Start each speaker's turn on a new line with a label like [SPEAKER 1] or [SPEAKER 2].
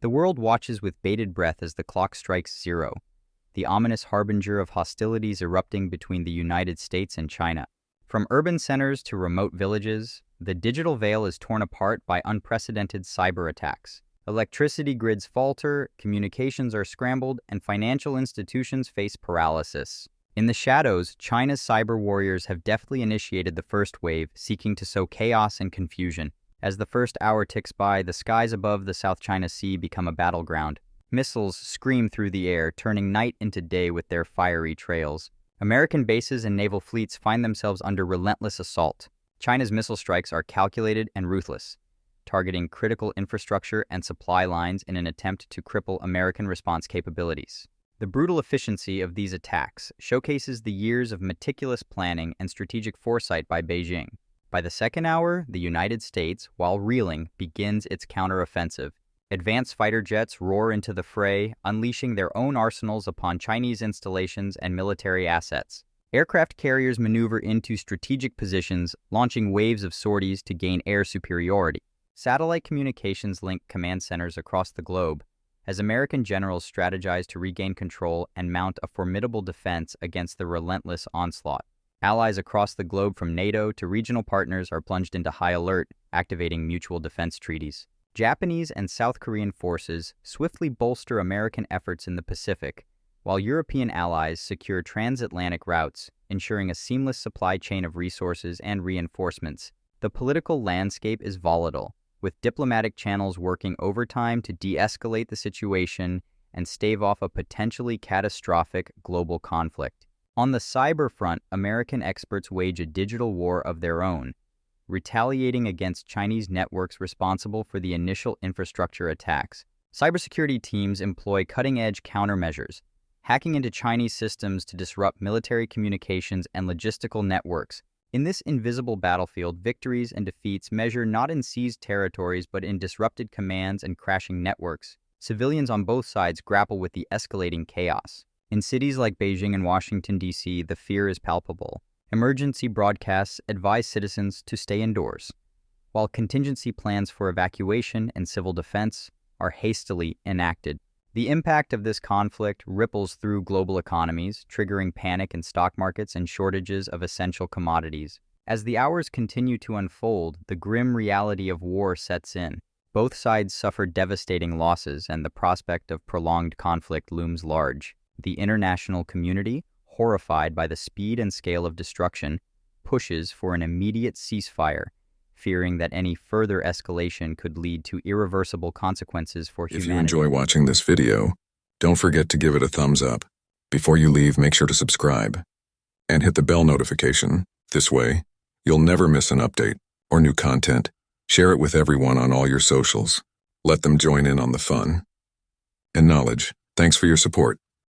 [SPEAKER 1] The world watches with bated breath as the clock strikes zero, the ominous harbinger of hostilities erupting between the United States and China. From urban centers to remote villages, the digital veil is torn apart by unprecedented cyber attacks. Electricity grids falter, communications are scrambled, and financial institutions face paralysis. In the shadows, China's cyber warriors have deftly initiated the first wave, seeking to sow chaos and confusion. As the first hour ticks by, the skies above the South China Sea become a battleground. Missiles scream through the air, turning night into day with their fiery trails. American bases and naval fleets find themselves under relentless assault. China's missile strikes are calculated and ruthless, targeting critical infrastructure and supply lines in an attempt to cripple American response capabilities. The brutal efficiency of these attacks showcases the years of meticulous planning and strategic foresight by Beijing. By the second hour, the United States, while reeling, begins its counteroffensive. Advanced fighter jets roar into the fray, unleashing their own arsenals upon Chinese installations and military assets. Aircraft carriers maneuver into strategic positions, launching waves of sorties to gain air superiority. Satellite communications link command centers across the globe, as American generals strategize to regain control and mount a formidable defense against the relentless onslaught. Allies across the globe from NATO to regional partners are plunged into high alert, activating mutual defense treaties. Japanese and South Korean forces swiftly bolster American efforts in the Pacific, while European allies secure transatlantic routes, ensuring a seamless supply chain of resources and reinforcements. The political landscape is volatile, with diplomatic channels working overtime to de-escalate the situation and stave off a potentially catastrophic global conflict. On the cyber front, American experts wage a digital war of their own, retaliating against Chinese networks responsible for the initial infrastructure attacks. Cybersecurity teams employ cutting-edge countermeasures, hacking into Chinese systems to disrupt military communications and logistical networks. In this invisible battlefield, victories and defeats measure not in seized territories but in disrupted commands and crashing networks. Civilians on both sides grapple with the escalating chaos. In cities like Beijing and Washington, D.C., the fear is palpable. Emergency broadcasts advise citizens to stay indoors, while contingency plans for evacuation and civil defense are hastily enacted. The impact of this conflict ripples through global economies, triggering panic in stock markets and shortages of essential commodities. As the hours continue to unfold, the grim reality of war sets in. Both sides suffer devastating losses, and the prospect of prolonged conflict looms large. The international community, horrified by the speed and scale of destruction, pushes for an immediate ceasefire, fearing that any further escalation could lead to irreversible consequences for humanity.
[SPEAKER 2] If you enjoy watching this video, don't forget to give it a thumbs up. Before you leave, make sure to subscribe and hit the bell notification. This way, you'll never miss an update or new content. Share it with everyone on all your socials. Let them join in on the fun and knowledge. Thanks for your support.